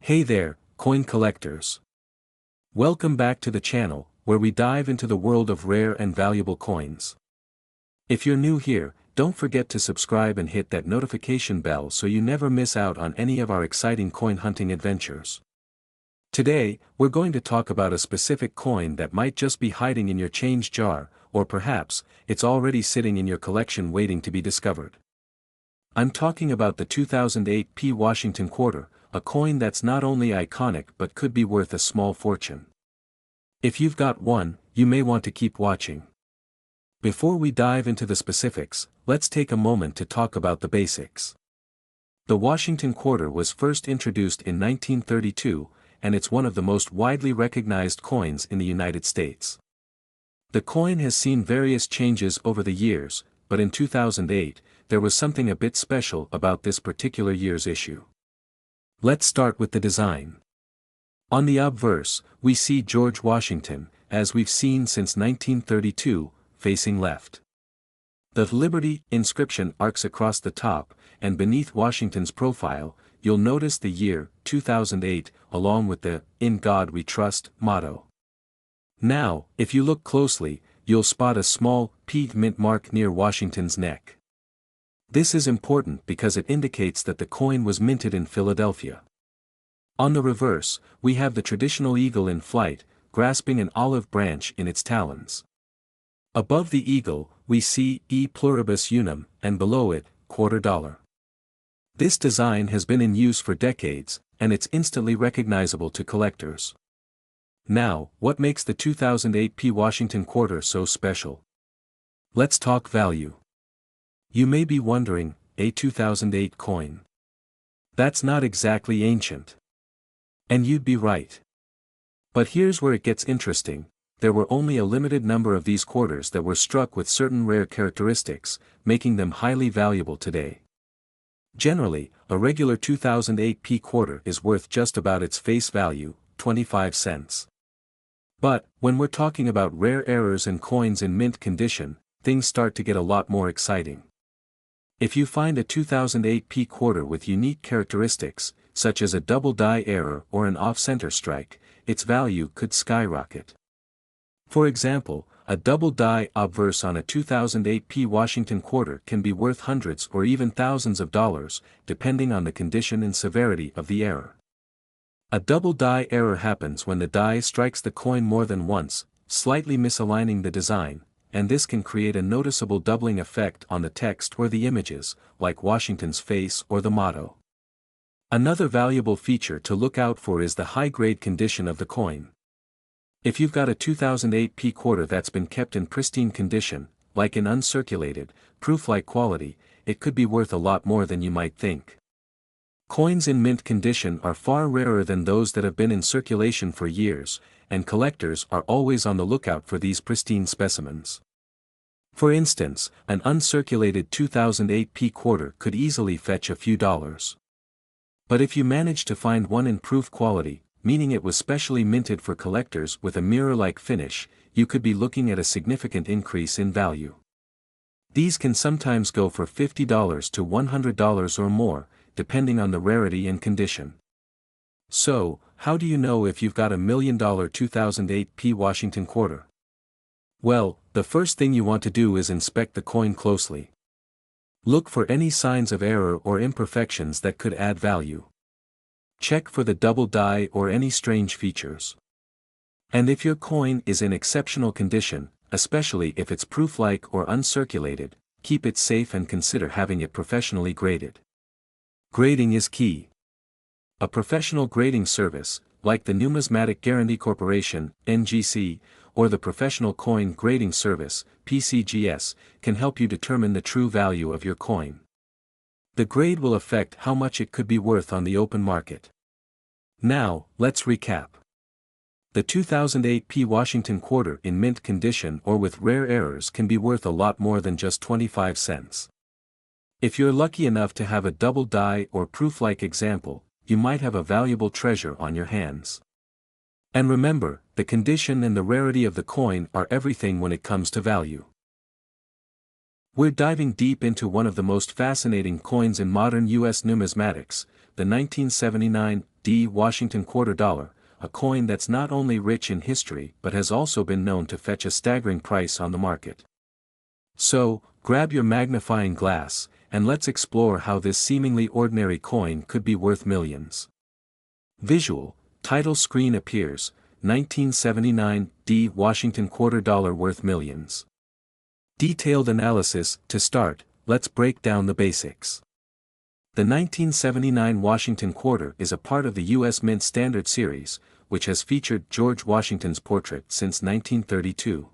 Hey there, coin collectors. Welcome back to the channel, where we dive into the world of rare and valuable coins. If you're new here, don't forget to subscribe and hit that notification bell so you never miss out on any of our exciting coin hunting adventures. Today, we're going to talk about a specific coin that might just be hiding in your change jar, or perhaps, it's already sitting in your collection waiting to be discovered. I'm talking about the 2008 P. Washington quarter, a coin that's not only iconic but could be worth a small fortune. If you've got one, you may want to keep watching. Before we dive into the specifics, let's take a moment to talk about the basics. The Washington quarter was first introduced in 1932, and it's one of the most widely recognized coins in the United States. The coin has seen various changes over the years, but in 2008, there was something a bit special about this particular year's issue. Let's start with the design. On the obverse, we see George Washington, as we've seen since 1932, facing left. The Liberty inscription arcs across the top, and beneath Washington's profile, you'll notice the year, 2008, along with the "In God We Trust" motto. Now, if you look closely, you'll spot a small, P mint mark near Washington's neck. This is important because it indicates that the coin was minted in Philadelphia. On the reverse, we have the traditional eagle in flight, grasping an olive branch in its talons. Above the eagle, we see E pluribus unum, and below it, $quarter. This design has been in use for decades, and it's instantly recognizable to collectors. Now, what makes the 2008 P. Washington quarter so special? Let's talk value. You may be wondering, a 2008 coin. That's not exactly ancient. And you'd be right. But here's where it gets interesting. There were only a limited number of these quarters that were struck with certain rare characteristics, making them highly valuable today. Generally, a regular 2008 P quarter is worth just about its face value, 25 cents. But, when we're talking about rare errors and coins in mint condition, things start to get a lot more exciting. If you find a 2008 P quarter with unique characteristics, such as a double die error or an off-center strike, its value could skyrocket. For example, a double die obverse on a 2008 P Washington quarter can be worth hundreds or even thousands of dollars, depending on the condition and severity of the error. A double die error happens when the die strikes the coin more than once, slightly misaligning the design, and this can create a noticeable doubling effect on the text or the images, like Washington's face or the motto. Another valuable feature to look out for is the high-grade condition of the coin. If you've got a 2008 P quarter that's been kept in pristine condition, like in uncirculated, proof-like quality, it could be worth a lot more than you might think. Coins in mint condition are far rarer than those that have been in circulation for years, and collectors are always on the lookout for these pristine specimens. For instance, an uncirculated 2008 P quarter could easily fetch a few dollars. But if you manage to find one in proof quality, meaning it was specially minted for collectors with a mirror-like finish, you could be looking at a significant increase in value. These can sometimes go for $50 to $100 or more, depending on the rarity and condition. So, how do you know if you've got a $1 million 2008 P Washington quarter? Well, the first thing you want to do is inspect the coin closely. Look for any signs of error or imperfections that could add value. Check for the double die or any strange features. And if your coin is in exceptional condition, especially if it's proof-like or uncirculated, keep it safe and consider having it professionally graded. Grading is key. A professional grading service, like the Numismatic Guarantee Corporation, NGC, or the Professional Coin Grading Service, PCGS, can help you determine the true value of your coin. The grade will affect how much it could be worth on the open market. Now, let's recap. The 2008 P Washington quarter in mint condition or with rare errors can be worth a lot more than just 25 cents. If you're lucky enough to have a double die or proof-like example, you might have a valuable treasure on your hands. And remember, the condition and the rarity of the coin are everything when it comes to value. We're diving deep into one of the most fascinating coins in modern U.S. numismatics, the 1979 Washington quarter dollar, a coin that's not only rich in history but has also been known to fetch a staggering price on the market. So, grab your magnifying glass, and let's explore how this seemingly ordinary coin could be worth millions. Visual, title screen appears, 1979 Washington quarter dollar worth millions. Detailed analysis. To start, let's break down the basics. The 1979 Washington quarter is a part of the U.S. Mint Standard Series, which has featured George Washington's portrait since 1932.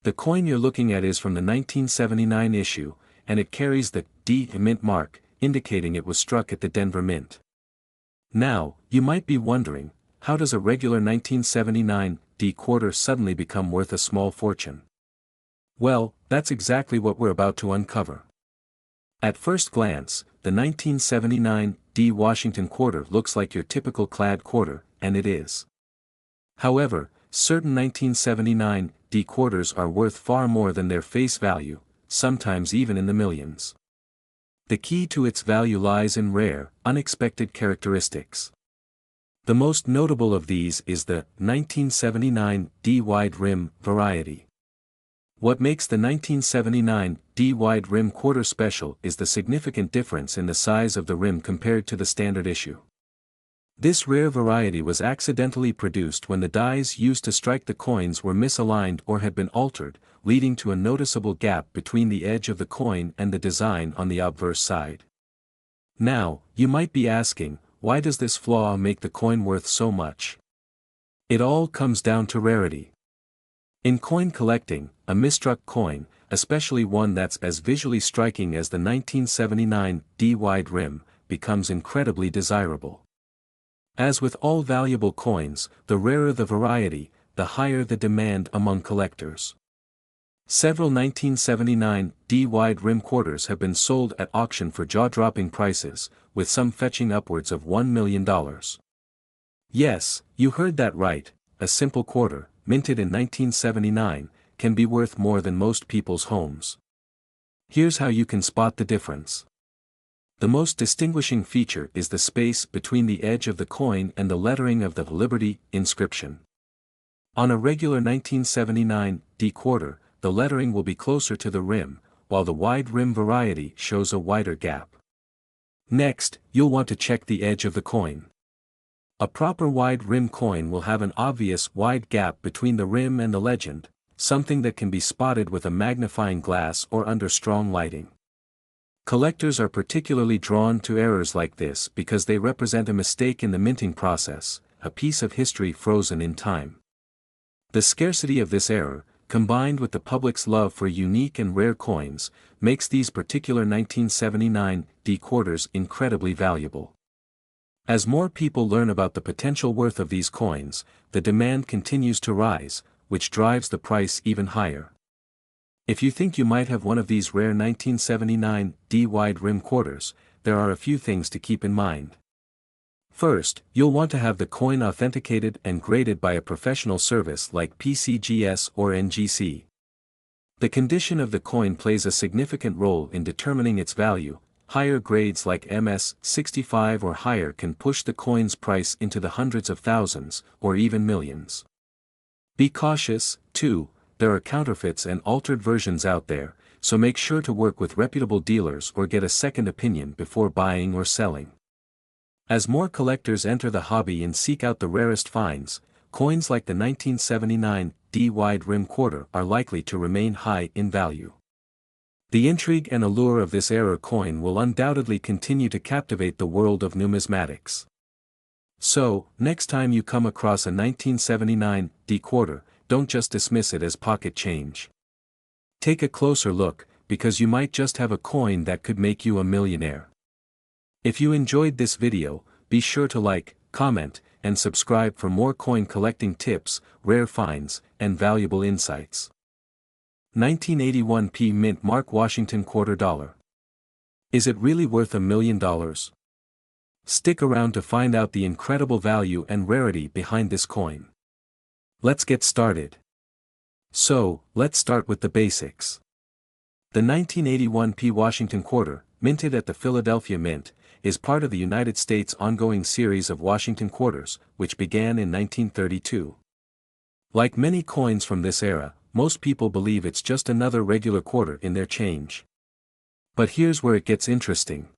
The coin you're looking at is from the 1979 issue, and it carries the D Mint mark, indicating it was struck at the Denver Mint. Now, you might be wondering, how does a regular 1979 quarter suddenly become worth a small fortune? Well, that's exactly what we're about to uncover. At first glance, the 1979 Washington quarter looks like your typical clad quarter, and it is. However, certain 1979 quarters are worth far more than their face value, sometimes even in the millions. The key to its value lies in rare, unexpected characteristics. The most notable of these is the 1979 wide rim variety. What makes the 1979 wide rim quarter special is the significant difference in the size of the rim compared to the standard issue. This rare variety was accidentally produced when the dies used to strike the coins were misaligned or had been altered, leading to a noticeable gap between the edge of the coin and the design on the obverse side. Now, you might be asking, why does this flaw make the coin worth so much? It all comes down to rarity. In coin collecting, a misstruck coin, especially one that's as visually striking as the 1979 wide rim, becomes incredibly desirable. As with all valuable coins, the rarer the variety, the higher the demand among collectors. Several 1979 wide rim quarters have been sold at auction for jaw-dropping prices, with some fetching upwards of $1 million. Yes, you heard that right, a simple quarter, minted in 1979, can be worth more than most people's homes. Here's how you can spot the difference. The most distinguishing feature is the space between the edge of the coin and the lettering of the Liberty inscription. On a regular 1979 quarter, the lettering will be closer to the rim, while the wide rim variety shows a wider gap. Next, you'll want to check the edge of the coin. A proper wide rim coin will have an obvious wide gap between the rim and the legend, something that can be spotted with a magnifying glass or under strong lighting. Collectors are particularly drawn to errors like this because they represent a mistake in the minting process, a piece of history frozen in time. The scarcity of this error, combined with the public's love for unique and rare coins, makes these particular 1979 quarters incredibly valuable. As more people learn about the potential worth of these coins, the demand continues to rise, which drives the price even higher. If you think you might have one of these rare 1979 wide rim quarters, there are a few things to keep in mind. First, you'll want to have the coin authenticated and graded by a professional service like PCGS or NGC. The condition of the coin plays a significant role in determining its value. Higher grades like MS-65 or higher can push the coin's price into the hundreds of thousands, or even millions. Be cautious, too, there are counterfeits and altered versions out there, so make sure to work with reputable dealers or get a second opinion before buying or selling. As more collectors enter the hobby and seek out the rarest finds, coins like the 1979 wide rim quarter are likely to remain high in value. The intrigue and allure of this era coin will undoubtedly continue to captivate the world of numismatics. So, next time you come across a 1979 quarter, don't just dismiss it as pocket change. Take a closer look, because you might just have a coin that could make you a millionaire. If you enjoyed this video, be sure to like, comment, and subscribe for more coin collecting tips, rare finds, and valuable insights. 1981 P Mint Mark Washington quarter dollar. Is it really worth $1 million? Stick around to find out the incredible value and rarity behind this coin. Let's get started. So, let's start with the basics. The 1981 P Washington quarter, minted at the Philadelphia Mint, is part of the United States' ongoing series of Washington quarters, which began in 1932. Like many coins from this era, most people believe it's just another regular quarter in their change. But here's where it gets interesting.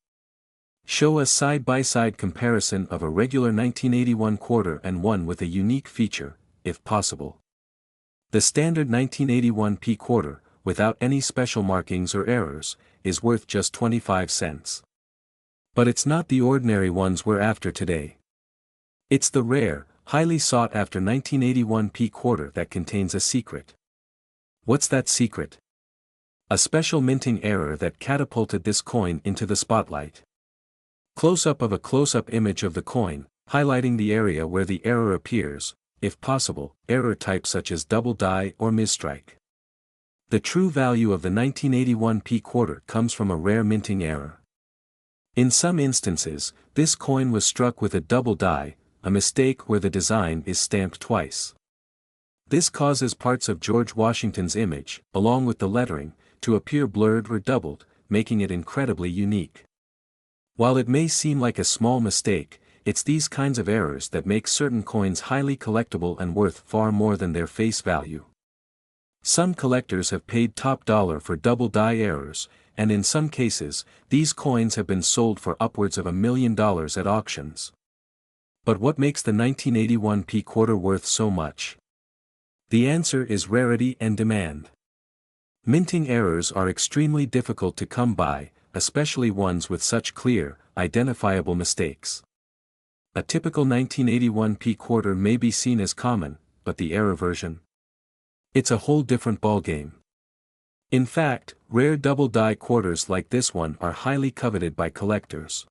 Show a side-by-side comparison of a regular 1981 quarter and one with a unique feature, if possible. The standard 1981 P quarter, without any special markings or errors, is worth just 25 cents. But it's not the ordinary ones we're after today. It's the rare, highly sought-after 1981 P quarter that contains a secret. What's that secret? A special minting error that catapulted this coin into the spotlight. Close-up of a close-up image of the coin, highlighting the area where the error appears, if possible, error type such as double die or misstrike. The true value of the 1981 P quarter comes from a rare minting error. In some instances, this coin was struck with a double die, a mistake where the design is stamped twice. This causes parts of George Washington's image, along with the lettering, to appear blurred or doubled, making it incredibly unique. While it may seem like a small mistake, it's these kinds of errors that make certain coins highly collectible and worth far more than their face value. Some collectors have paid top dollar for double die errors, and in some cases, these coins have been sold for upwards of $1 million at auctions. But what makes the 1981 P quarter worth so much? The answer is rarity and demand. Minting errors are extremely difficult to come by, especially ones with such clear, identifiable mistakes. A typical 1981 P quarter may be seen as common, but the error version? It's a whole different ballgame. In fact, rare double die quarters like this one are highly coveted by collectors.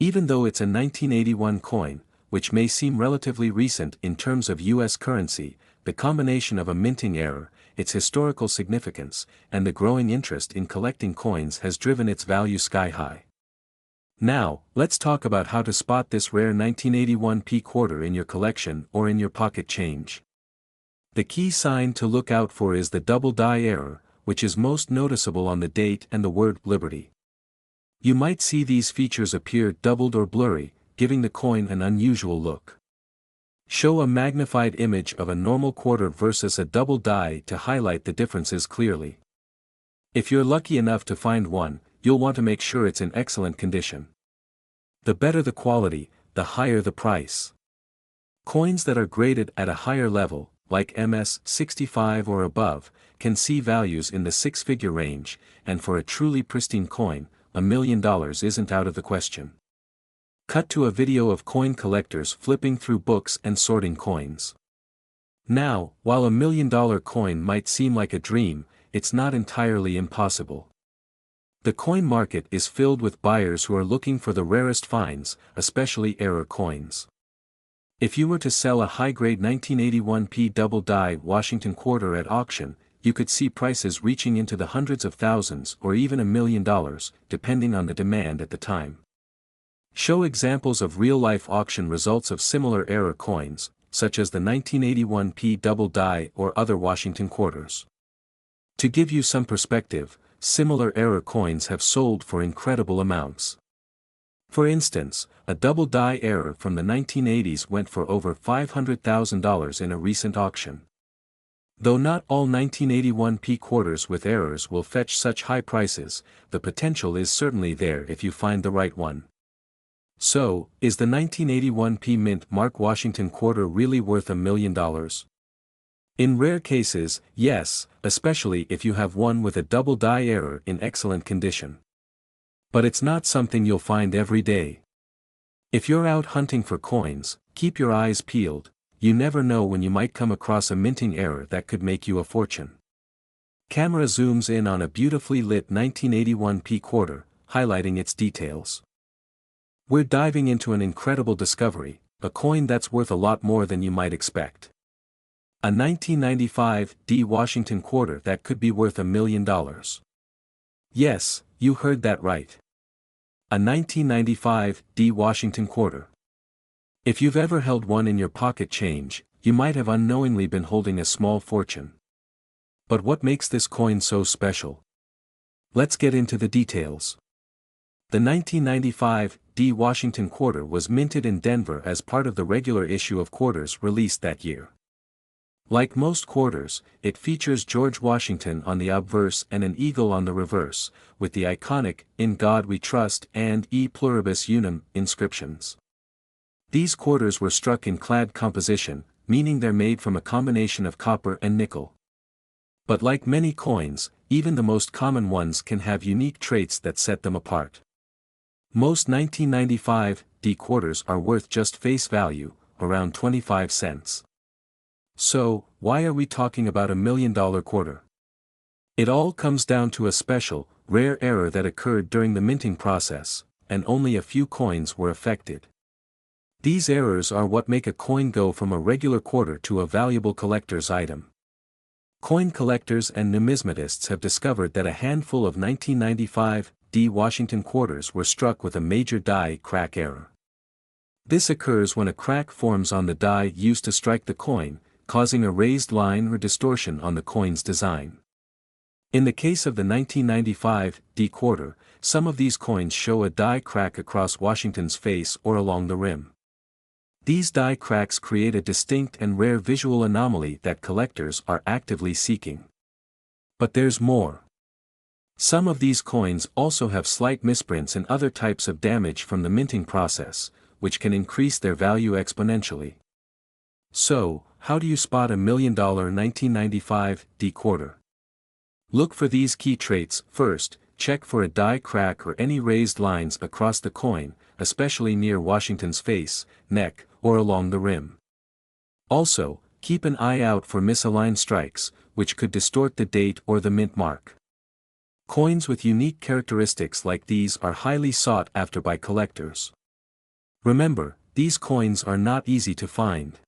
Even though it's a 1981 coin, which may seem relatively recent in terms of US currency, the combination of a minting error, its historical significance, and the growing interest in collecting coins has driven its value sky high. Now, let's talk about how to spot this rare 1981 P quarter in your collection or in your pocket change. The key sign to look out for is the double die error, which is most noticeable on the date and the word Liberty. You might see these features appear doubled or blurry, giving the coin an unusual look. Show a magnified image of a normal quarter versus a double die to highlight the differences clearly. If you're lucky enough to find one, you'll want to make sure it's in excellent condition. The better the quality, the higher the price. Coins that are graded at a higher level, like MS 65 or above, can see values in the six-figure range, and for a truly pristine coin, $1 million isn't out of the question. Cut to a video of coin collectors flipping through books and sorting coins. Now, while $1 million coin might seem like a dream, it's not entirely impossible. The coin market is filled with buyers who are looking for the rarest finds, especially error coins. If you were to sell a high-grade 1981 P double die Washington quarter at auction, you could see prices reaching into the hundreds of thousands or even $1 million, depending on the demand at the time. Show examples of real-life auction results of similar error coins, such as the 1981 P double die or other Washington quarters. To give you some perspective, similar error coins have sold for incredible amounts. For instance, a double die error from the 1980s went for over $500,000 in a recent auction. Though not all 1981 P quarters with errors will fetch such high prices, the potential is certainly there if you find the right one. So, is the 1981 P Mint Mark Washington quarter really worth $1 million? In rare cases, yes, especially if you have one with a double die error in excellent condition. But it's not something you'll find every day. If you're out hunting for coins, keep your eyes peeled. You never know when you might come across a minting error that could make you a fortune. Camera zooms in on a beautifully lit 1981 P quarter, highlighting its details. We're diving into an incredible discovery, a coin that's worth a lot more than you might expect. A 1995 D Washington quarter that could be worth $1 million. Yes, you heard that right. A 1995 D Washington quarter. If you've ever held one in your pocket change, you might have unknowingly been holding a small fortune. But what makes this coin so special? Let's get into the details. The 1995 D Washington quarter was minted in Denver as part of the regular issue of quarters released that year. Like most quarters, it features George Washington on the obverse and an eagle on the reverse, with the iconic "In God We Trust" and "E Pluribus Unum" inscriptions. These quarters were struck in clad composition, meaning they're made from a combination of copper and nickel. But like many coins, even the most common ones can have unique traits that set them apart. Most 1995 D quarters are worth just face value, around 25 cents. So, why are we talking about $1 million quarter? It all comes down to a special, rare error that occurred during the minting process, and only a few coins were affected. These errors are what make a coin go from a regular quarter to a valuable collector's item. Coin collectors and numismatists have discovered that a handful of 1995 D Washington quarters were struck with a major die crack error. This occurs when a crack forms on the die used to strike the coin, causing a raised line or distortion on the coin's design. In the case of the 1995 D quarter, some of these coins show a die crack across Washington's face or along the rim. These die cracks create a distinct and rare visual anomaly that collectors are actively seeking. But there's more. Some of these coins also have slight misprints and other types of damage from the minting process, which can increase their value exponentially. So, how do you spot $1 million 1995 D quarter? Look for these key traits. First, check for a die crack or any raised lines across the coin, especially near Washington's face, neck, or along the rim. Also, keep an eye out for misaligned strikes, which could distort the date or the mint mark. Coins with unique characteristics like these are highly sought after by collectors. Remember, these coins are not easy to find.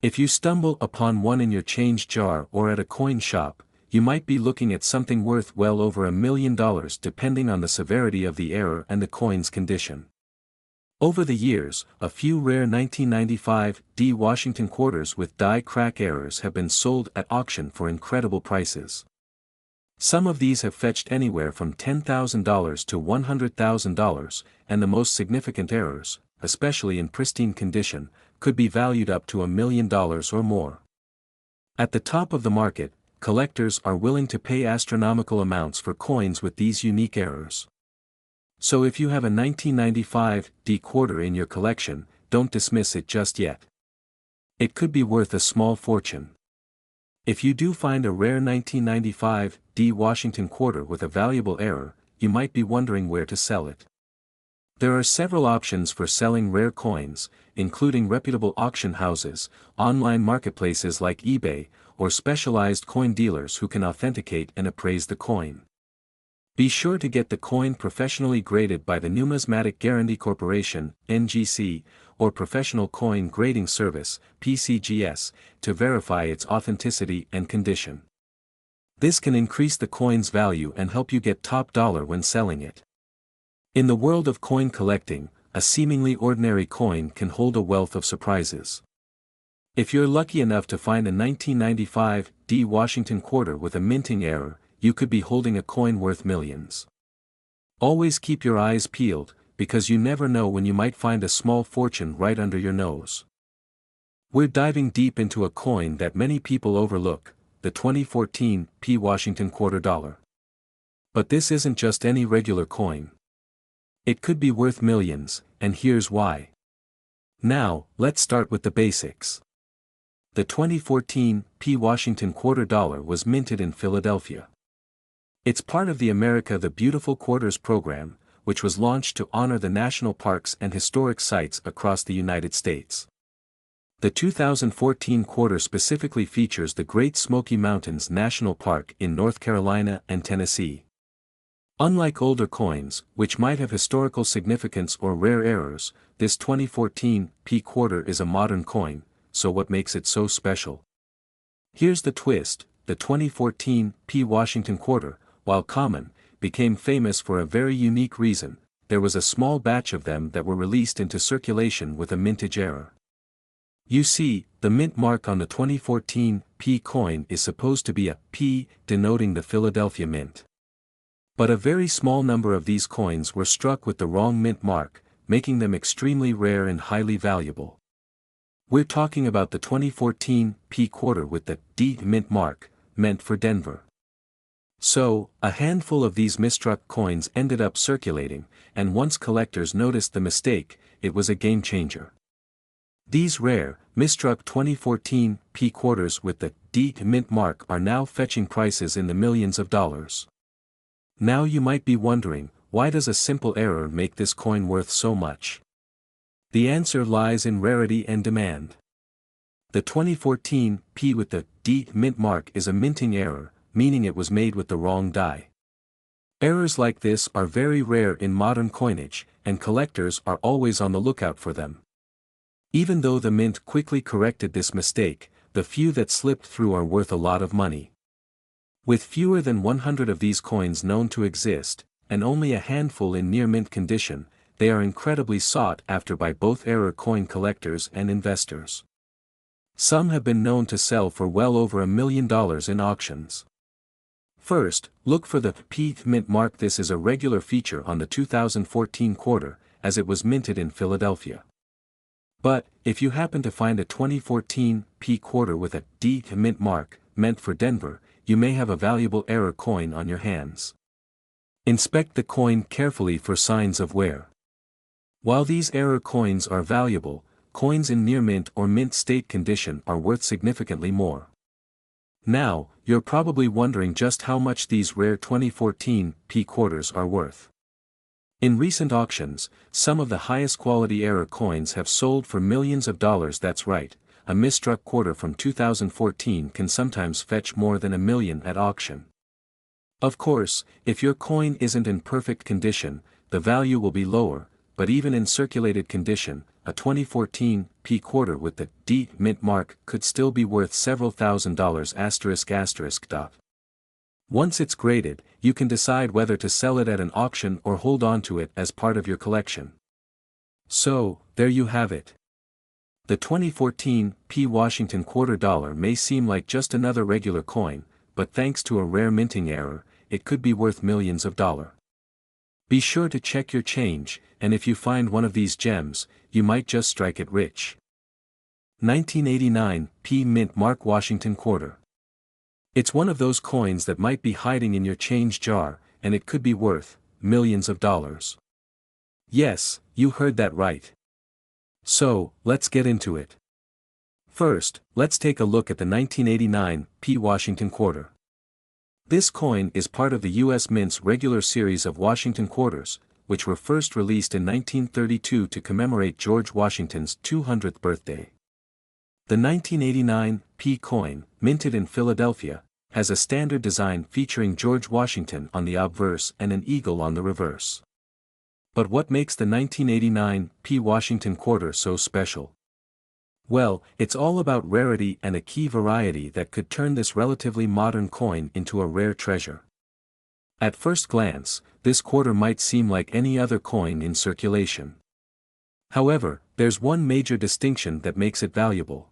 If you stumble upon one in your change jar or at a coin shop, you might be looking at something worth well over $1 million depending on the severity of the error and the coin's condition. Over the years, a few rare 1995 D Washington quarters with die crack errors have been sold at auction for incredible prices. Some of these have fetched anywhere from $10,000 to $100,000, and the most significant errors, especially in pristine condition, could be valued up to $1 million or more. At the top of the market, collectors are willing to pay astronomical amounts for coins with these unique errors. So if you have a 1995 D quarter in your collection, don't dismiss it just yet. It could be worth a small fortune. If you do find a rare 1995 D Washington quarter with a valuable error, you might be wondering where to sell it. There are several options for selling rare coins, including reputable auction houses, online marketplaces like eBay, or specialized coin dealers who can authenticate and appraise the coin. Be sure to get the coin professionally graded by the Numismatic Guarantee Corporation, NGC, or Professional Coin Grading Service, PCGS, to verify its authenticity and condition. This can increase the coin's value and help you get top dollar when selling it. In the world of coin collecting, a seemingly ordinary coin can hold a wealth of surprises. If you're lucky enough to find a 1995 D Washington quarter with a minting error, you could be holding a coin worth millions. Always keep your eyes peeled, because you never know when you might find a small fortune right under your nose. We're diving deep into a coin that many people overlook, the 2014 P Washington quarter dollar. But this isn't just any regular coin. It could be worth millions, and here's why. Now, let's start with the basics. The 2014 P Washington quarter dollar was minted in Philadelphia. It's part of the America the Beautiful Quarters program, which was launched to honor the national parks and historic sites across the United States. The 2014 quarter specifically features the Great Smoky Mountains National Park in North Carolina and Tennessee. Unlike older coins, which might have historical significance or rare errors, this 2014 P quarter is a modern coin, so what makes it so special? Here's the twist: the 2014 P Washington quarter, while common, became famous for a very unique reason. There was a small batch of them that were released into circulation with a mintage error. You see, the mint mark on the 2014 P coin is supposed to be a P, denoting the Philadelphia Mint. But a very small number of these coins were struck with the wrong mint mark, making them extremely rare and highly valuable. We're talking about the 2014 P quarter with the D mint mark, meant for Denver. So, a handful of these misstruck coins ended up circulating, and once collectors noticed the mistake, it was a game changer. These rare, misstruck 2014 P quarters with the D mint mark are now fetching prices in the millions of dollars. Now you might be wondering, why does a simple error make this coin worth so much? The answer lies in rarity and demand. The 2014 P with the D mint mark is a minting error, meaning it was made with the wrong die. Errors like this are very rare in modern coinage, and collectors are always on the lookout for them. Even though the mint quickly corrected this mistake, the few that slipped through are worth a lot of money. With fewer than 100 of these coins known to exist, and only a handful in near mint condition, they are incredibly sought after by both error coin collectors and investors. Some have been known to sell for well over $1 million in auctions. First, look for the P mint mark. This is a regular feature on the 2014 quarter, as it was minted in Philadelphia. But, if you happen to find a 2014 P quarter with a D mint mark, meant for Denver, you may have a valuable error coin on your hands. Inspect the coin carefully for signs of wear. While these error coins are valuable, coins in near mint or mint state condition are worth significantly more. Now, you're probably wondering just how much these rare 2014 P quarters are worth. In recent auctions, some of the highest quality error coins have sold for millions of dollars. That's right, a misstruck quarter from 2014 can sometimes fetch more than $1 million at auction. Of course, if your coin isn't in perfect condition, the value will be lower, but even in circulated condition, a 2014 P quarter with the D mint mark could still be worth several $1,000s. Once it's graded, you can decide whether to sell it at an auction or hold on to it as part of your collection. So, there you have it. The 2014 P Washington quarter dollar may seem like just another regular coin, but thanks to a rare minting error, it could be worth millions of dollars. Be sure to check your change, and if you find one of these gems, you might just strike it rich. 1989 P mint mark Washington quarter. It's one of those coins that might be hiding in your change jar, and it could be worth millions of dollars. Yes, you heard that right. So, let's get into it. First, let's take a look at the 1989 P Washington quarter. This coin is part of the U.S. Mint's regular series of Washington quarters, which were first released in 1932 to commemorate George Washington's 200th birthday. The 1989 P coin, minted in Philadelphia, has a standard design featuring George Washington on the obverse and an eagle on the reverse. But what makes the 1989 P Washington quarter so special? Well, it's all about rarity and a key variety that could turn this relatively modern coin into a rare treasure. At first glance, this quarter might seem like any other coin in circulation. However, there's one major distinction that makes it valuable.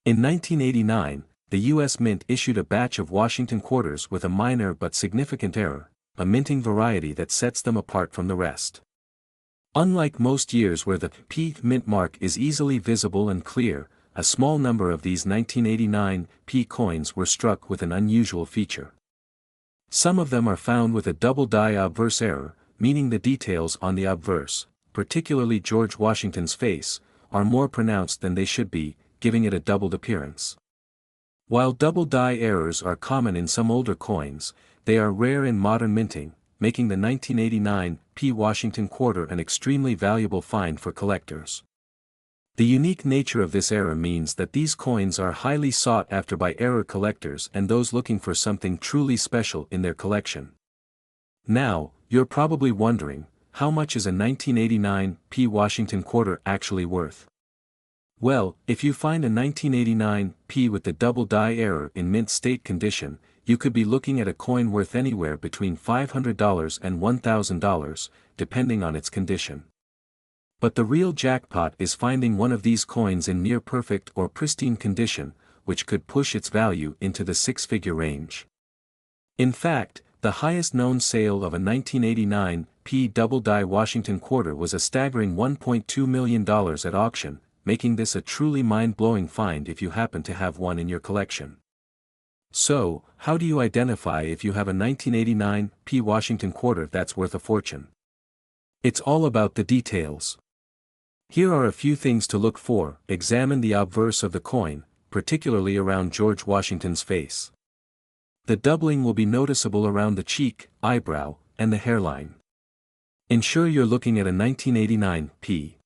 In 1989, the U.S. Mint issued a batch of Washington quarters with a minor but significant error, a minting variety that sets them apart from the rest. Unlike most years where the P mint mark is easily visible and clear, a small number of these 1989 P coins were struck with an unusual feature. Some of them are found with a double die obverse error, meaning the details on the obverse, particularly George Washington's face, are more pronounced than they should be, giving it a doubled appearance. While double die errors are common in some older coins, they are rare in modern minting, making the 1989 P Washington quarter an extremely valuable find for collectors. The unique nature of this error means that these coins are highly sought after by error collectors and those looking for something truly special in their collection. Now, you're probably wondering, how much is a 1989 P Washington quarter actually worth? Well, if you find a 1989 P with the double die error in mint state condition, you could be looking at a coin worth anywhere between $500 and $1,000, depending on its condition. But the real jackpot is finding one of these coins in near perfect or pristine condition, which could push its value into the six-figure range. In fact, The highest known sale of a 1989 P double-die Washington quarter was a staggering $1.2 million at auction, making this a truly mind-blowing find if you happen to have one in your collection. So, how do you identify if you have a 1989 P Washington quarter that's worth a fortune? It's all about the details. Here are a few things to look for. Examine the obverse of the coin, particularly around George Washington's face. The doubling will be noticeable around the cheek, eyebrow, and the hairline. Ensure you're looking at a 1989 P.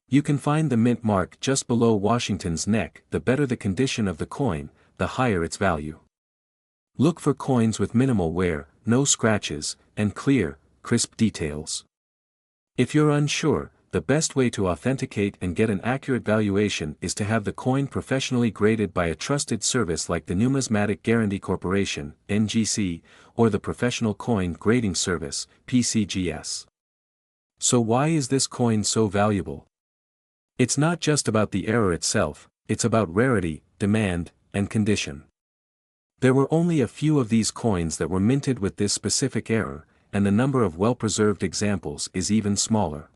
You can find the mint mark just below Washington's neck. The better the condition of the coin, the higher its value. Look for coins with minimal wear, no scratches, and clear, crisp details. If you're unsure, the best way to authenticate and get an accurate valuation is to have the coin professionally graded by a trusted service like the Numismatic Guarantee Corporation, NGC, or the Professional Coin Grading Service, PCGS. So why is this coin so valuable? It's not just about the error itself, it's about rarity, demand, and condition. There were only a few of these coins that were minted with this specific error, and the number of well-preserved examples is even smaller.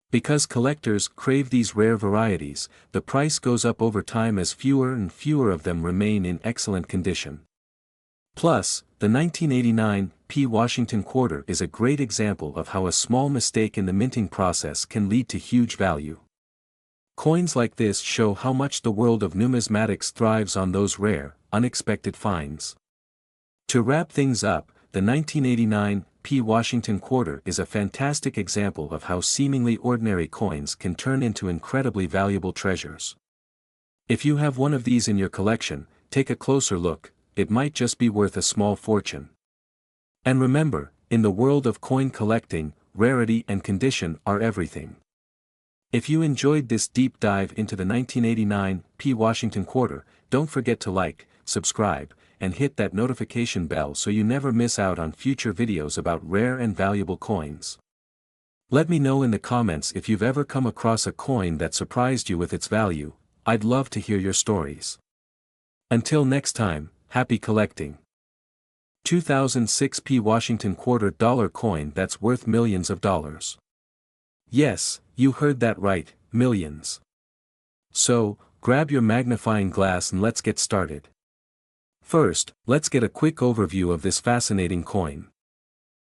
Because collectors crave these rare varieties, the price goes up over time as fewer and fewer of them remain in excellent condition. Plus, the 1989 P Washington quarter is a great example of how a small mistake in the minting process can lead to huge value. Coins like this show how much the world of numismatics thrives on those rare, unexpected finds. To wrap things up, the 1989 P Washington quarter is a fantastic example of how seemingly ordinary coins can turn into incredibly valuable treasures. If you have one of these in your collection, take a closer look, it might just be worth a small fortune. And remember, in the world of coin collecting, rarity and condition are everything. If you enjoyed this deep dive into the 1989 P Washington quarter, don't forget to like, subscribe, and hit that notification bell so you never miss out on future videos about rare and valuable coins. Let me know in the comments if you've ever come across a coin that surprised you with its value. I'd love to hear your stories. Until next time, happy collecting. 2006 P Washington quarter dollar coin that's worth millions of dollars. Yes, you heard that right, millions. So, grab your magnifying glass and let's get started. First, let's get a quick overview of this fascinating coin.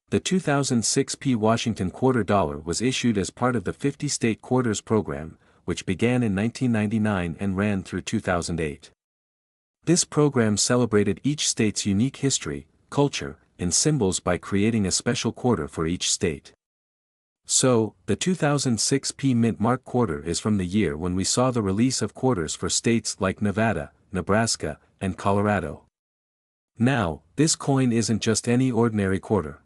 The 2006 P Washington quarter dollar was issued as part of the 50-state quarters program, which began in 1999 and ran through 2008. This program celebrated each state's unique history, culture, and symbols by creating a special quarter for each state. So, the 2006 P Mint Mark quarter is from the year when we saw the release of quarters for states like Nevada, Nebraska, and Colorado. Now, this coin isn't just any ordinary quarter.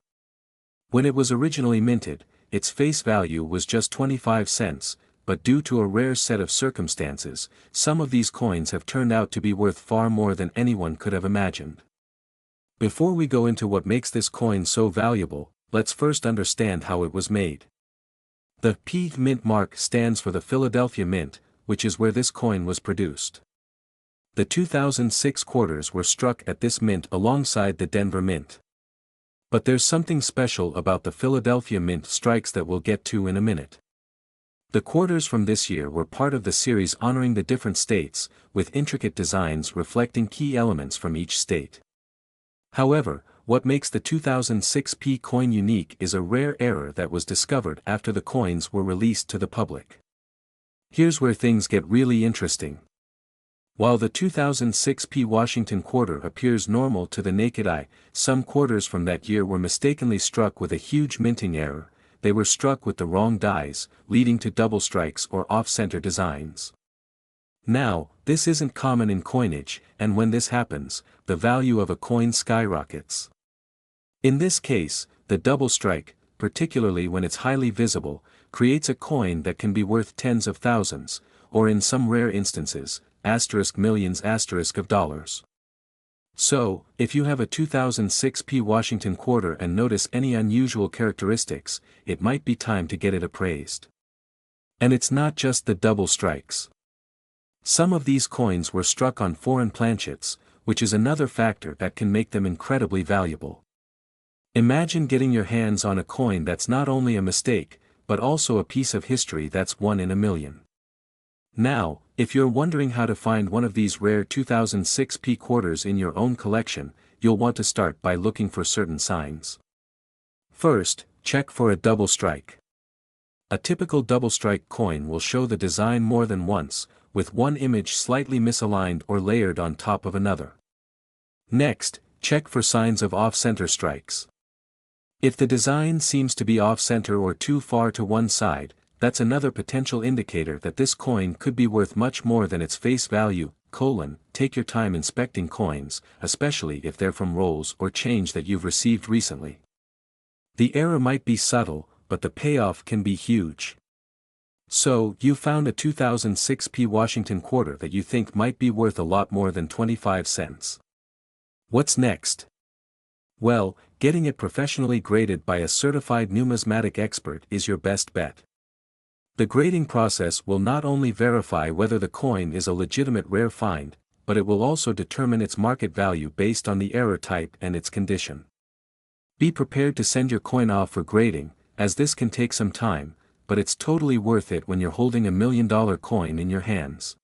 When it was originally minted, its face value was just 25 cents, but due to a rare set of circumstances, some of these coins have turned out to be worth far more than anyone could have imagined. Before we go into what makes this coin so valuable, let's first understand how it was made. The P Mint mark stands for the Philadelphia Mint, which is where this coin was produced. The 2006 quarters were struck at this mint alongside the Denver Mint. But there's something special about the Philadelphia Mint strikes that we'll get to in a minute. The quarters from this year were part of the series honoring the different states, with intricate designs reflecting key elements from each state. However, what makes the 2006 P coin unique is a rare error that was discovered after the coins were released to the public. Here's where things get really interesting. While the 2006 P Washington quarter appears normal to the naked eye, some quarters from that year were mistakenly struck with a huge minting error. They were struck with the wrong dies, leading to double strikes or off-center designs. Now, this isn't common in coinage, and when this happens, the value of a coin skyrockets. In this case, the double strike, particularly when it's highly visible, creates a coin that can be worth tens of thousands, or in some rare instances, millions of dollars. So, if you have a 2006 P Washington quarter and notice any unusual characteristics, it might be time to get it appraised. And it's not just the double strikes. Some of these coins were struck on foreign planchets, which is another factor that can make them incredibly valuable. Imagine getting your hands on a coin that's not only a mistake, but also a piece of history that's one in a million. Now, if you're wondering how to find one of these rare 2006 P quarters in your own collection, you'll want to start by looking for certain signs. First, check for a double strike. A typical double strike coin will show the design more than once, with one image slightly misaligned or layered on top of another. Next, check for signs of off-center strikes. If the design seems to be off-center or too far to one side, that's another potential indicator that this coin could be worth much more than its face value. Take your time inspecting coins, especially if they're from rolls or change that you've received recently. The error might be subtle, but the payoff can be huge. So, you found a 2006 P Washington quarter that you think might be worth a lot more than 25 cents. What's next? Well, getting it professionally graded by a certified numismatic expert is your best bet. The grading process will not only verify whether the coin is a legitimate rare find, but it will also determine its market value based on the error type and its condition. Be prepared to send your coin off for grading, as this can take some time, but it's totally worth it when you're holding a $1 million coin in your hands.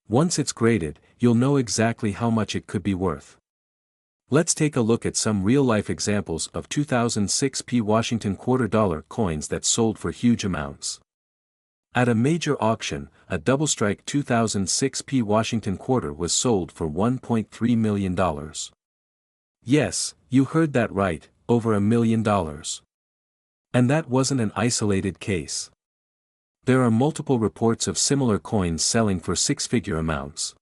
Once it's graded, you'll know exactly how much it could be worth. Let's take a look at some real-life examples of 2006 P Washington $quarter coins that sold for huge amounts. At a major auction, a double-strike 2006 P Washington quarter was sold for $1.3 million. Yes, you heard that right, over $1 million. And that wasn't an isolated case. There are multiple reports of similar coins selling for six-figure amounts.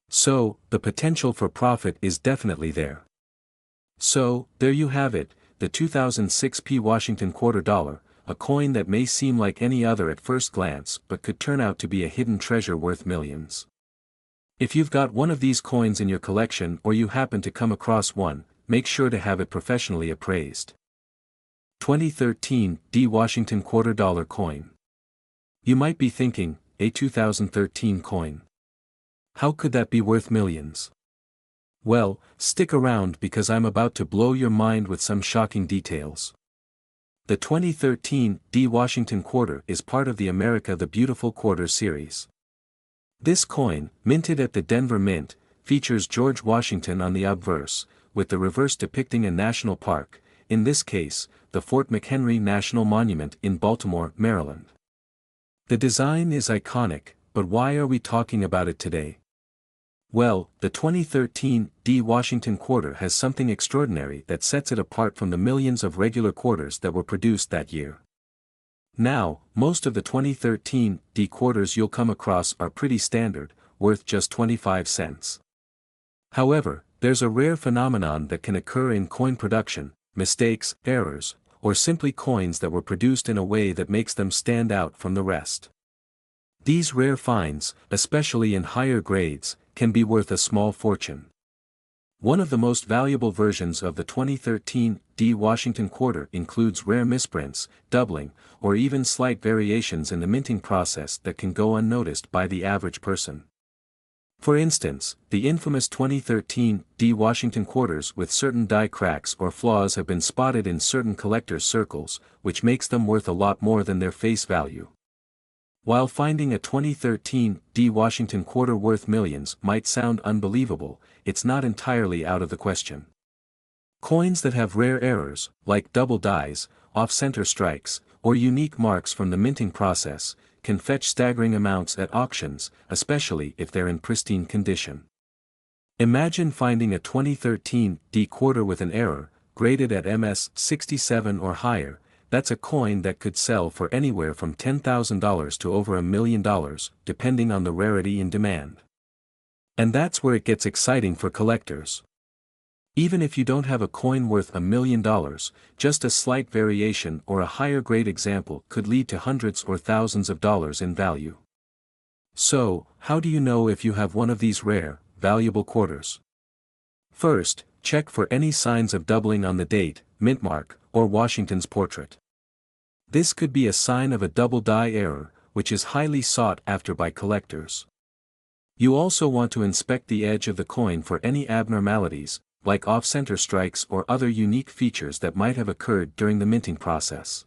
So, the potential for profit is definitely there. So, there you have it, the 2006 P Washington $quarter, a coin that may seem like any other at first glance but could turn out to be a hidden treasure worth millions. If you've got one of these coins in your collection or you happen to come across one, make sure to have it professionally appraised. 2013 D Washington $quarter coin. You might be thinking, a 2013 coin. How could that be worth millions? Well, stick around because I'm about to blow your mind with some shocking details. The 2013 D Washington quarter is part of the America the Beautiful quarter series. This coin, minted at the Denver Mint, features George Washington on the obverse, with the reverse depicting a national park, in this case, the Fort McHenry National Monument in Baltimore, Maryland. The design is iconic, but why are we talking about it today? Well, the 2013 D Washington quarter has something extraordinary that sets it apart from the millions of regular quarters that were produced that year. Now, most of the 2013 D quarters you'll come across are pretty standard, worth just 25 cents. However, there's a rare phenomenon that can occur in coin production: mistakes, errors, or simply coins that were produced in a way that makes them stand out from the rest. These rare finds, especially in higher grades, can be worth a small fortune. One of the most valuable versions of the 2013 D Washington quarter includes rare misprints, doubling, or even slight variations in the minting process that can go unnoticed by the average person. For instance, the infamous 2013 D Washington quarters with certain die cracks or flaws have been spotted in certain collectors' circles, which makes them worth a lot more than their face value. While finding a 2013 D Washington quarter worth millions might sound unbelievable, it's not entirely out of the question. Coins that have rare errors, like double dies, off-center strikes, or unique marks from the minting process, can fetch staggering amounts at auctions, especially if they're in pristine condition. Imagine finding a 2013 D quarter with an error, graded at MS 67 or higher. That's a coin that could sell for anywhere from $10,000 to over $1 million, depending on the rarity and demand. And that's where it gets exciting for collectors. Even if you don't have a coin worth $1 million, just a slight variation or a higher grade example could lead to hundreds or thousands of dollars in value. So, how do you know if you have one of these rare, valuable quarters? First, check for any signs of doubling on the date, mint mark, or Washington's portrait. This could be a sign of a double die error, which is highly sought after by collectors. You also want to inspect the edge of the coin for any abnormalities, like off-center strikes or other unique features that might have occurred during the minting process.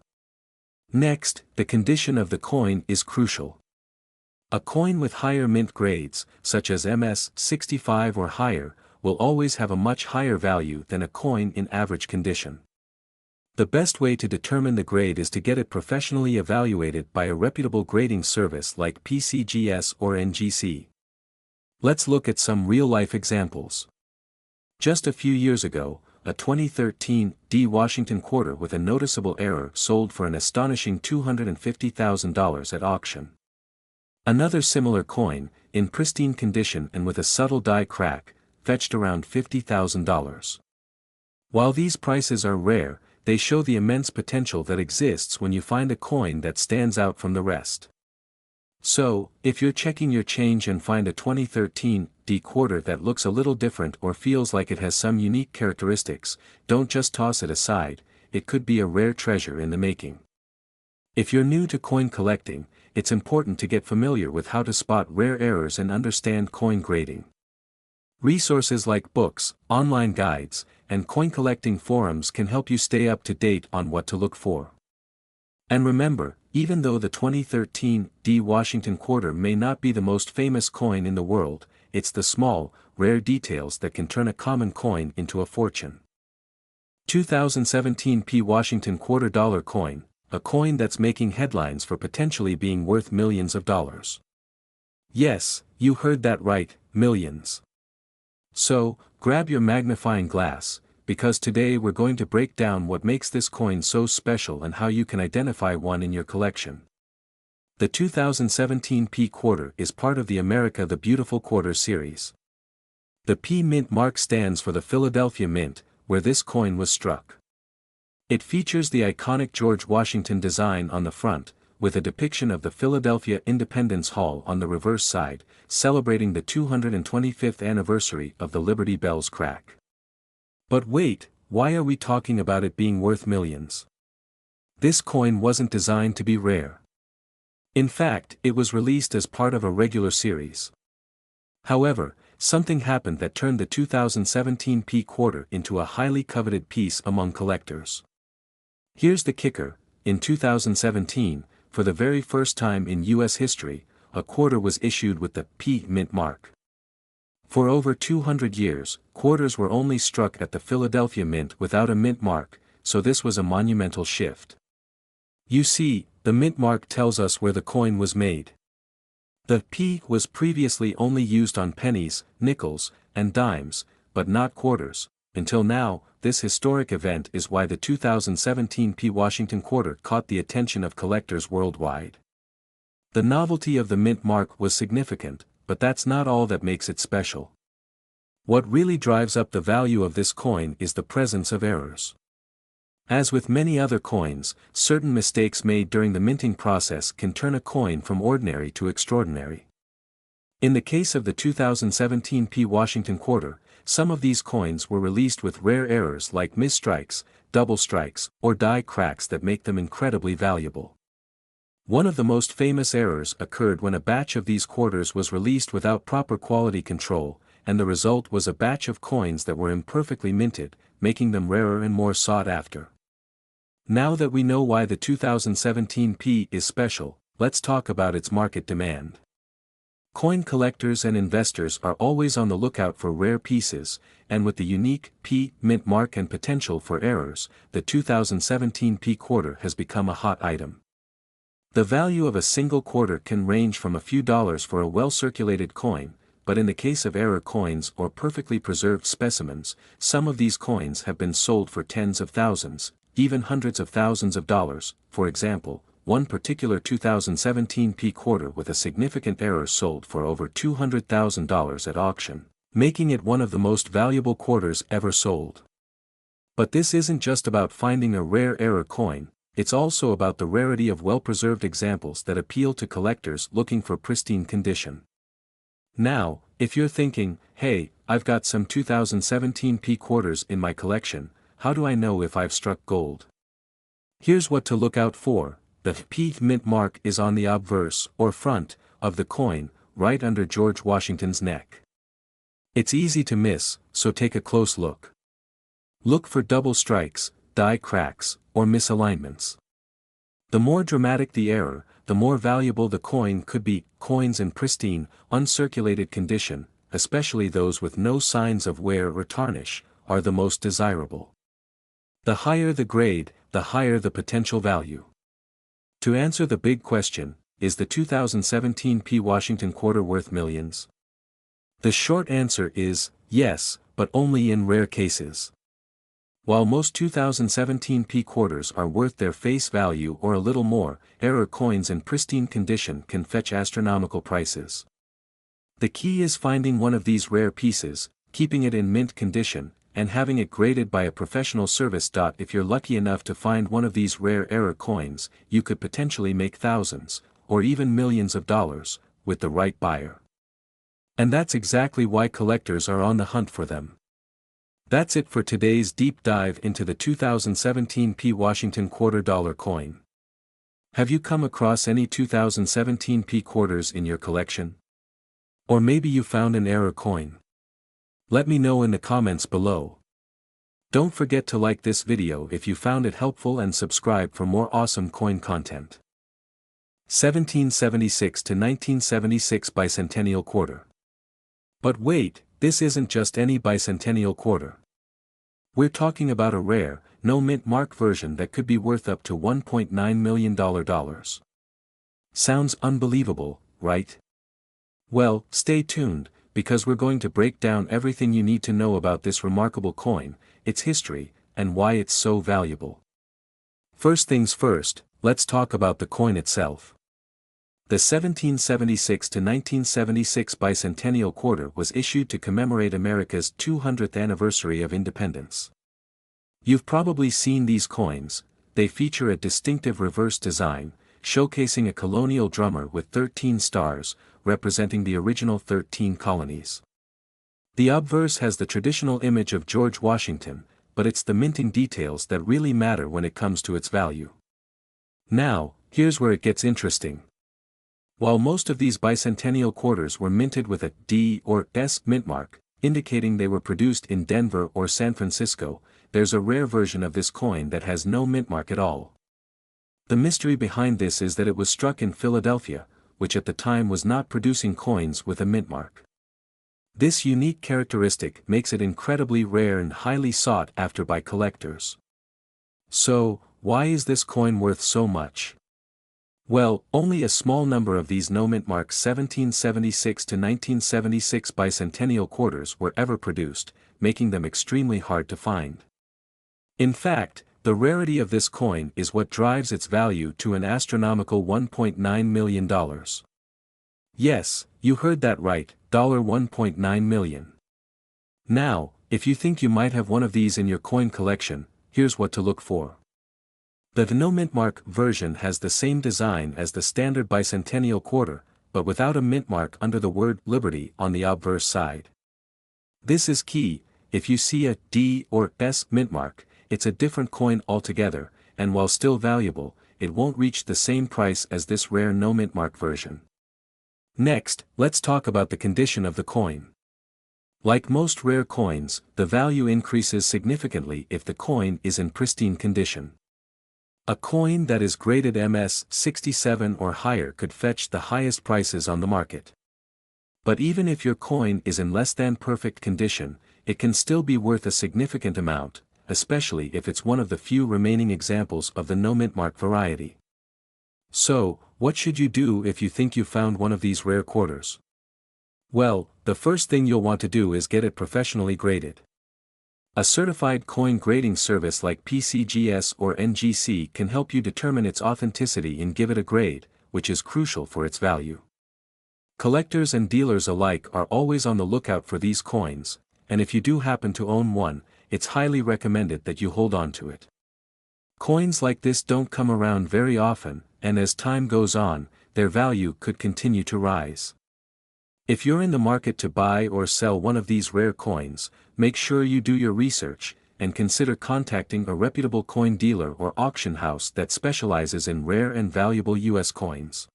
Next, the condition of the coin is crucial. A coin with higher mint grades, such as MS-65 or higher, will always have a much higher value than a coin in average condition. The best way to determine the grade is to get it professionally evaluated by a reputable grading service like PCGS or NGC. Let's look at some real-life examples. Just a few years ago, a 2013 D Washington quarter with a noticeable error sold for an astonishing $250,000 at auction. Another similar coin, in pristine condition and with a subtle die crack, fetched around $50,000. While these prices are rare, they show the immense potential that exists when you find a coin that stands out from the rest. So, if you're checking your change and find a 2013 D quarter that looks a little different or feels like it has some unique characteristics, don't just toss it aside, it could be a rare treasure in the making. If you're new to coin collecting, it's important to get familiar with how to spot rare errors and understand coin grading. Resources like books, online guides, and coin collecting forums can help you stay up to date on what to look for. And remember, even though the 2013 D Washington quarter may not be the most famous coin in the world, it's the small, rare details that can turn a common coin into a fortune. 2017 P Washington quarter dollar coin, a coin that's making headlines for potentially being worth millions of dollars. Yes, you heard that right, millions. So, grab your magnifying glass, because today we're going to break down what makes this coin so special and how you can identify one in your collection. The 2017 P quarter is part of the America the Beautiful Quarter series. The P mint mark stands for the Philadelphia Mint, where this coin was struck. It features the iconic George Washington design on the front, with a depiction of the Philadelphia Independence Hall on the reverse side, celebrating the 225th anniversary of the Liberty Bell's crack. But wait, why are we talking about it being worth millions? This coin wasn't designed to be rare. In fact, it was released as part of a regular series. However, something happened that turned the 2017 P quarter into a highly coveted piece among collectors. Here's the kicker: in 2017, for the very first time in U.S. history, a quarter was issued with the P mint mark. For over 200 years, quarters were only struck at the Philadelphia Mint without a mint mark, so this was a monumental shift. You see, the mint mark tells us where the coin was made. The P was previously only used on pennies, nickels, and dimes, but not quarters. Until now, this historic event is why the 2017 P Washington quarter caught the attention of collectors worldwide. The novelty of the mint mark was significant, but that's not all that makes it special. What really drives up the value of this coin is the presence of errors. As with many other coins, certain mistakes made during the minting process can turn a coin from ordinary to extraordinary. In the case of the 2017 P Washington quarter, some of these coins were released with rare errors like misstrikes, double strikes, or die cracks that make them incredibly valuable. One of the most famous errors occurred when a batch of these quarters was released without proper quality control, and the result was a batch of coins that were imperfectly minted, making them rarer and more sought after. Now that we know why the 2017 P is special, let's talk about its market demand. Coin collectors and investors are always on the lookout for rare pieces, and with the unique P mint mark and potential for errors, the 2017 P quarter has become a hot item. The value of a single quarter can range from a few dollars for a well-circulated coin, but in the case of error coins or perfectly preserved specimens, some of these coins have been sold for tens of thousands, even hundreds of thousands of dollars. For example, one particular 2017 P quarter with a significant error sold for over $200,000 at auction, making it one of the most valuable quarters ever sold. But this isn't just about finding a rare error coin, it's also about the rarity of well-preserved examples that appeal to collectors looking for pristine condition. Now, if you're thinking, hey, I've got some 2017 P quarters in my collection, how do I know if I've struck gold? Here's what to look out for. The P mint mark is on the obverse, or front, of the coin, right under George Washington's neck. It's easy to miss, so take a close look. Look for double strikes, die cracks, or misalignments. The more dramatic the error, the more valuable the coin could be. Coins in pristine, uncirculated condition, especially those with no signs of wear or tarnish, are the most desirable. The higher the grade, the higher the potential value. To answer the big question, is the 2017 P. Washington quarter worth millions? The short answer is, yes, but only in rare cases. While most 2017 P quarters are worth their face value or a little more, error coins in pristine condition can fetch astronomical prices. The key is finding one of these rare pieces, keeping it in mint condition, and having it graded by a professional service. If you're lucky enough to find one of these rare error coins, you could potentially make thousands, or even millions of dollars, with the right buyer. And that's exactly why collectors are on the hunt for them. That's it for today's deep dive into the 2017 P. Washington $quarter coin. Have you come across any 2017 P quarters in your collection? Or maybe you found an error coin? Let me know in the comments below. Don't forget to like this video if you found it helpful and subscribe for more awesome coin content. 1776 to 1976 Bicentennial Quarter. But wait, this isn't just any bicentennial quarter. We're talking about a rare, no mint mark version that could be worth up to $1.9 million. Sounds unbelievable, right? Well, stay tuned, because we're going to break down everything you need to know about this remarkable coin, its history, and why it's so valuable. First things first, let's talk about the coin itself. The 1776 to 1976 Bicentennial Quarter was issued to commemorate America's 200th anniversary of independence. You've probably seen these coins. They feature a distinctive reverse design, showcasing a colonial drummer with 13 stars, representing the original 13 colonies. The obverse has the traditional image of George Washington, but it's the minting details that really matter when it comes to its value. Now, here's where it gets interesting. While most of these bicentennial quarters were minted with a D or S mint mark, indicating they were produced in Denver or San Francisco, there's a rare version of this coin that has no mint mark at all. The mystery behind this is that it was struck in Philadelphia, which at the time was not producing coins with a mint mark. This unique characteristic makes it incredibly rare and highly sought after by collectors. So, why is this coin worth so much? Well, only a small number of these no-mint mark 1776 to 1976 bicentennial quarters were ever produced, making them extremely hard to find. In fact, the rarity of this coin is what drives its value to an astronomical $1.9 million. Yes, you heard that right, $1.9 million. Now, if you think you might have one of these in your coin collection, here's what to look for. The no mint mark version has the same design as the standard bicentennial quarter, but without a mint mark under the word Liberty on the obverse side. This is key. If you see a D or S mint mark, it's a different coin altogether, and while still valuable, it won't reach the same price as this rare no mint mark version. Next, let's talk about the condition of the coin. Like most rare coins, the value increases significantly if the coin is in pristine condition. A coin that is graded MS 67 or higher could fetch the highest prices on the market. But even if your coin is in less than perfect condition, it can still be worth a significant amount, especially if it's one of the few remaining examples of the no mint mark variety. So, what should you do if you think you found one of these rare quarters? Well, the first thing you'll want to do is get it professionally graded. A certified coin grading service like PCGS or NGC can help you determine its authenticity and give it a grade, which is crucial for its value. Collectors and dealers alike are always on the lookout for these coins, and if you do happen to own one, it's highly recommended that you hold on to it. Coins like this don't come around very often, and as time goes on, their value could continue to rise. If you're in the market to buy or sell one of these rare coins, make sure you do your research, and consider contacting a reputable coin dealer or auction house that specializes in rare and valuable U.S. coins.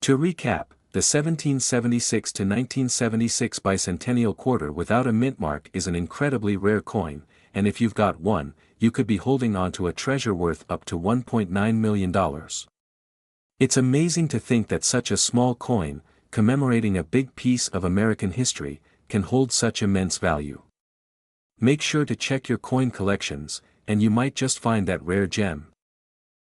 To recap, The 1776 to 1976 bicentennial quarter without a mint mark is an incredibly rare coin, and if you've got one, you could be holding on to a treasure worth up to $1.9 million. It's amazing to think that such a small coin, commemorating a big piece of American history, can hold such immense value. Make sure to check your coin collections, and you might just find that rare gem.